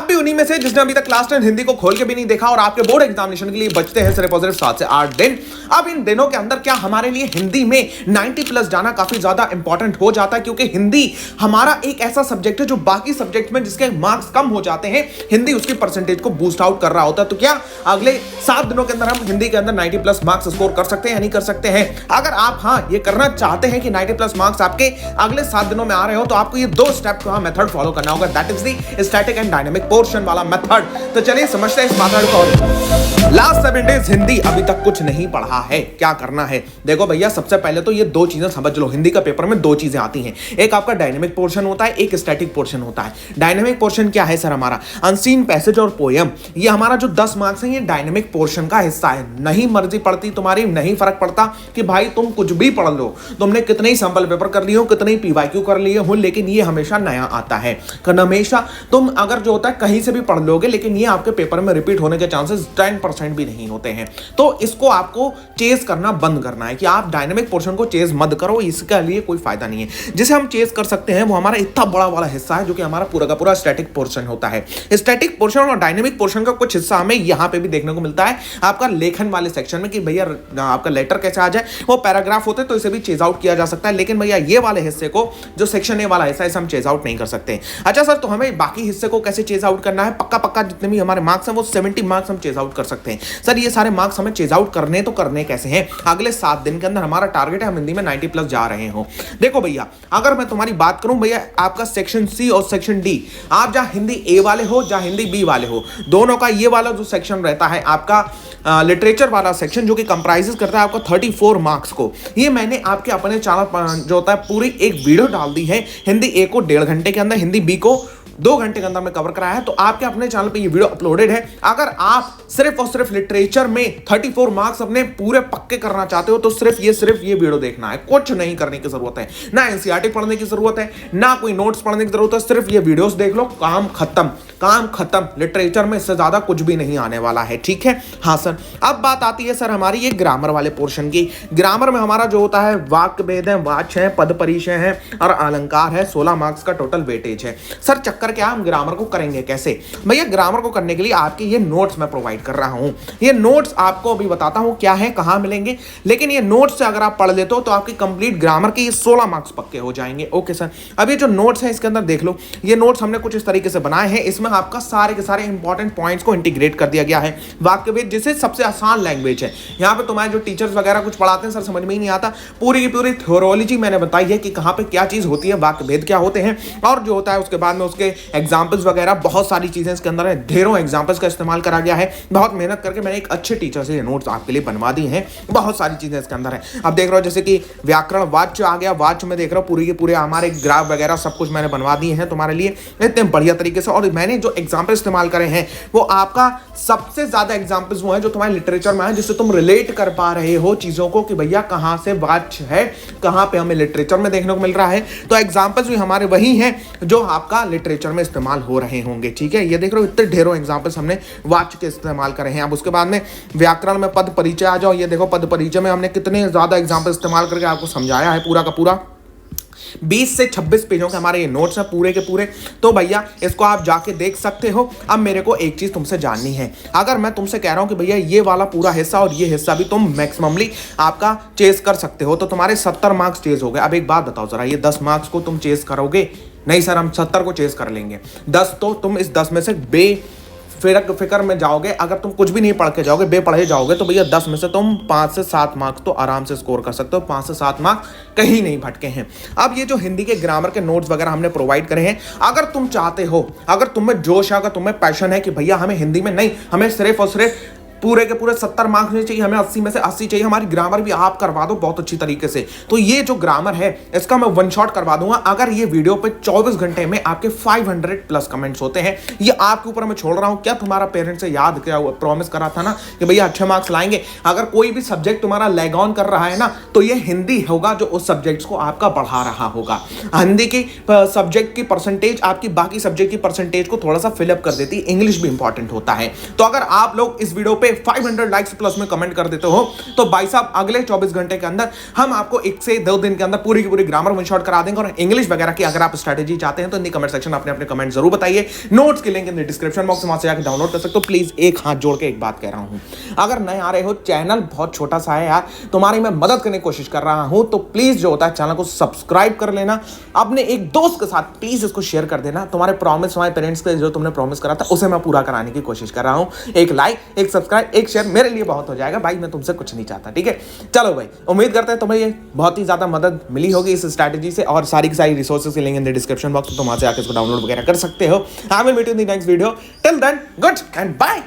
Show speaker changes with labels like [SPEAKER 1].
[SPEAKER 1] आप भी उन्हीं में से जिसने अभी तक क्लास 10 हिंदी को खोल के भी नहीं देखा और आपके बोर्ड एग्जामिनेशन के लिए बचते हैं सिर्फ और सिर्फ 7 से 8 दिन। अब इन दिनों के अंदर क्या हमारे लिए हिंदी में 90 प्लस जाना काफी ज्यादा इंपॉर्टेंट हो जाता है, क्योंकि हिंदी हमारा एक ऐसा सब्जेक्ट है जो बाकी सब्जेक्ट में जिसके मार्क्स कम हो जाते हैं, हिंदी उसकी परसेंटेज को बूस्ट आउट कर रहा होता है। तो क्या अगले 7 दिनों के अंदर हम हिंदी के अंदर 90 प्लस मार्क्स स्कोर कर सकते हैं या नहीं कर सकते हैं? अगर आप ये करना चाहते हैं कि 90 प्लस मार्क्स आपके अगले 7 दिनों में आ रहे हो, तो आपको ये 2 स्टेप का मेथड फॉलो करना होगा, that is the static and dynamic portion वाला मेथड। तो चलिए समझते हैं इस मेथड को। लास्ट 7 डेज हिंदी अभी तक कुछ नहीं पढ़ा है, क्या करना है? देखो भैया, सबसे पहले तो ये 2 चीजें समझ लो। हिंदी का पेपर में 2 चीजें आती हैं, एक आपका डायनामिक पोर्शन होता है, एक स्टैटिक पोर्शन होता है। डायनामिक पोर्शन क्या है सर? हमारा अनसीन पैसेज और पोयम, ये हमारा जो 10 मार्क्स है ये डायनामिक पोर्शन का हिस्सा है। नहीं मर्जी पड़ती तुम्हारी, नहीं फर्क पड़ता कि भाई तुम कुछ भी पढ़ लो, तुमने कितने ही सैंपल पेपर कर लिए हो, कितने ही पीवाईक्यू कर लिए हो, लेकिन ये हमेशा नया आता है। हमेशा तुम अगर जो होता है कहीं से भी पढ़ लोगे, लेकिन ये आपके पेपर में रिपीट होने के चांसेस 10% भी नहीं होते हैं। तो इसको आपको चेज करना बंद करना है कि आप डायनामिक पोर्शन को चेज मत करो, इसके लिए कोई फायदा नहीं है। जिसे हम चेज कर सकते हैं वो हमारा इतना बड़ा वाला हिस्सा है जो कि हमारा पूरा का पूरा स्टैटिक पोर्शन होता है। स्टैटिक पोर्शन और डायनामिक पोर्शन का कुछ हिस्सा हमें यहां पे भी देखने को मिलता है आपका लेखन वाले सेक्शन में, कि भैया आपका लेटर कैसे आ जाए। वो पैराग्राफ होते तो इसे भी चेज आउट किया जा सकता है, लेकिन भैया ये वाले हिस्से को, जो सेक्शन ए वाला हिस्सा है, इसे हम चेज आउट नहीं कर सकते। अच्छा सर, तो हमें बाकी हिस्से को कैसे चेज आउट करना है? पक्का पक्का जितने भी हमारे मार्क्स हैं वो 70 मार्क्स हम चेज आउट कर सकते हैं। सर ये सारे मार्क्स हमें चेज आउट करने तो करने कैसे हैं? अगले 7 दिन के अंदर हमारा टारगेट है हम हिंदी में 90 प्लस जा रहे हो। देखो भैया, अगर मैं तुम्हारी बात करूं भैया, आपका सेक्शन सी और सेक्शन डी, आप जहां हिंदी ए वाले हो जहां हिंदी बी वाले हो, दोनों का ये वाला जो सेक्शन रहता है आपका लिटरेचर वाला सेक्शन, जो कि कंप्राइजेस करता है आपका 34 मार्क्स को, ये मैंने आपके अपने चैनल जो होता है पूरी एक वीडियो डाल दी है। हिंदी ए को 1.5 घंटे के अंदर, हिंदी बी को 2 घंटे के अंदर में कवर कराया है। तो आपके अपने चैनल पे ये वीडियो अपलोडेड है। अगर आप सिर्फ और सिर्फ लिटरेचर में 34 मार्क्स अपने पूरे पक्के करना चाहते हो, तो सिर्फ ये वीडियो देखना है, कुछ नहीं करने की जरूरत है। ना एनसीईआरटी पढ़ने की जरूरत है, ना कोई नोट्स पढ़ने की जरूरत है, सिर्फ ये वीडियोस देख लो, काम खत्म, काम खत्म। लिटरेचर में इससे ज्यादा कुछ भी नहीं आने वाला है, ठीक है? हाँ सर, अब बात आती है सर हमारी ये ग्रामर वाले पोर्शन की। ग्रामर में हमारा जो होता है वाक्य भेद है, वाच्य है, पद परिचय है और अलंकार है। 16 मार्क्स का टोटल वेटेज है। सर चक्कर क्या, हम ग्रामर को करेंगे कैसे? भैया ग्रामर को करने के लिए आपके ये नोट्स मैं प्रोवाइड कर रहा हूं। ये नोट्स आपको अभी बताता हूं क्या है, कहां मिलेंगे, लेकिन ये नोट्स से अगर आप पढ़ लेते हो तो आपकी कंप्लीट ग्रामर के ये 16 मार्क्स पक्के हो जाएंगे। ओके सर, अब ये जो नोट्स है इसके अंदर देख लो, ये नोट्स हमने कुछ इस तरीके से बनाए हैं। इसमें आपका सारे के सारे इंपॉर्टेंट पॉइंट्स को इंटीग्रेट कर दिया गया है। वाक्य भेद जिसे सबसे आसान लैंग्वेज है, यहाँ पे तुम्हारे जो टीचर्स वगैरह कुछ पढ़ाते हैं सर समझ में ही नहीं आता, पूरी की पूरी थ्योरोलॉजी मैंने बताई है कि कहां पे क्या चीज होती है, वाक्य भेद क्या होते हैं, और जो होता है उसके बाद में उसके एग्जाम्पल्स वगैरह बहुत सारी चीजें इसके अंदर है। ढेरों एग्जाम्पल्स का इस्तेमाल करा गया है। बहुत मेहनत करके मैंने एक अच्छे टीचर से ये नोट्स आपके लिए बनवा दी हैं। बहुत सारी चीजें इसके अंदर है। अब देख रहे हो जैसे कि व्याकरण वाच्य आ गया, वाच्य में देख रहा हूँ पूरी के पूरे हमारे ग्राफ वगैरह सब कुछ मैंने बनवा दिए हैं तुम्हारे लिए इतने बढ़िया तरीके से। और मैंने जो एग्जाम्पल इस्तेमाल करे हैं वो आपका सबसे ज्यादा एग्जाम्पल्स वो है जो तुम्हारे लिटरेचर में है, जिससे तुम रिलेट कर पा रहे हो चीजों को कि भैया कहां से वाच्य है, कहां पे हमें लिटरेचर में देखने को मिल रहा है। तो एग्जाम्पल्स भी हमारे वही हैं जो आपका लिटरेचर में इस्तेमाल हो रहे होंगे, ठीक है? ये देख रहे हो इतने ढेरों एग्जाम्पल्स हमने वाच्य के इस्तेमाल करे हैं। अब उसके बाद में व्याकरण में पद परिचय आ जाओ। ये देखो पद परिचय में हमने कितने ज्यादा एग्जाम्पल इस्तेमाल करके आपको समझाया है पूरा का पूरा। 20 से 26 पेजों के हमारे ये नोट्स हैं पूरे के पूरे। तो भैया इसको आप जाके देख सकते हो। अब मेरे को एक चीज तुमसे जाननी है, अगर मैं तुमसे कह रहा हूं कि भैया ये वाला पूरा हिस्सा और ये हिस्सा भी तुम मैक्सिममली आपका चेस कर सकते हो, तो तुम्हारे 70 मार्क्स चेस हो गए। अब एक बात बताओ जरा, ये 10 मार्क्स को तुम चेस करोगे? नहीं सर, हम 70 को चेस कर लेंगे। 10 तो तुम इस 10 में से फिक्र में जाओगे। अगर तुम कुछ भी नहीं पढ़ के जाओगे, बेपढ़े जाओगे, तो भैया 10 में से तुम 5 से 7 मार्क्स तो आराम से स्कोर कर सकते हो। 5 से 7 मार्क्स कहीं नहीं भटके हैं। अब ये जो हिंदी के ग्रामर के नोट्स वगैरह हमने प्रोवाइड करे हैं, अगर तुम चाहते हो, अगर तुम्हें जोश है, अगर तुम्हें पैशन है कि भैया हमें हिंदी में नहीं, हमें सिर्फ और सिर्फ पूरे के पूरे 70 मार्क्स नहीं चाहिए, हमें 80 में से 80 चाहिए, हमारी ग्रामर भी आप करवा दो बहुत अच्छी तरीके से, तो ये जो ग्रामर है इसका मैं वन शॉट करवा दूंगा। अगर ये वीडियो पे 24 घंटे में आपके 500 प्लस कमेंट्स होते हैं, ये आपके ऊपर मैं छोड़ रहा हूं। क्या तुम्हारा पेरेंट्स से याद क्या प्रॉमिस करा था ना कि भैया अच्छे मार्क्स लाएंगे? अगर कोई भी सब्जेक्ट तुम्हारा लैग ऑन कर रहा है ना, तो ये हिंदी होगा जो उस सब्जेक्ट को आपका बढ़ा रहा होगा। हिंदी की सब्जेक्ट की परसेंटेज आपकी बाकी सब्जेक्ट की परसेंटेज को थोड़ा सा फिलअप कर देती है। इंग्लिश भी इंपॉर्टेंट होता है। तो अगर आप लोग इस वीडियो पे पे 500 लाइक्स प्लस में कमेंट कर देते हो तो भाई साहब अगले 24 घंटे के अंदर हम आपको 1 से 2 दिन के अंदर पूरी की पूरी ग्रामर वन शॉट करा देंगे। और इंग्लिश वगैरह की अगर आप स्ट्रेटेजी चाहते हैं तो इन कमेंट सेक्शन अपने अपने कमेंट जरूर बताइए। नोट्स की लिंक इन डिस्क्रिप्शन बॉक्स में वहां से जाकर डाउनलोड कर सकते हो। प्लीज एक हाथ जोड़ के एक बात कह रहा हूं, अगर नए आ रहे हो, चैनल बहुत छोटा सा है यार, तुम्हारी मैं मदद करने की कोशिश कर रहा हूं, तो प्लीज जो होता है चैनल को सब्सक्राइब कर लेना, अपने एक दोस्त के साथ प्लीज इसको शेयर कर देना। तुम्हारे प्रॉमिस, हमारे पेरेंट्स के जो तुमने प्रॉमिस करा था उसे मैं पूरा कराने की कोशिश कर रहा हूं। एक लाइक, एक सब्सक्राइब, एक शेयर मेरे लिए बहुत हो जाएगा भाई, मैं तुमसे कुछ नहीं चाहता, ठीक है। चलो भाई, उम्मीद करते हैं तुम्हें ये बहुत ही ज्यादा मदद मिली होगी इस स्ट्रैटेजी से, और सारी की सारी रिसोर्सेज की link in the description box, तुम वहां से आकर इसको डाउनलोड वगैरह कर सकते हो। I will meet you in the next video, till then good and bye.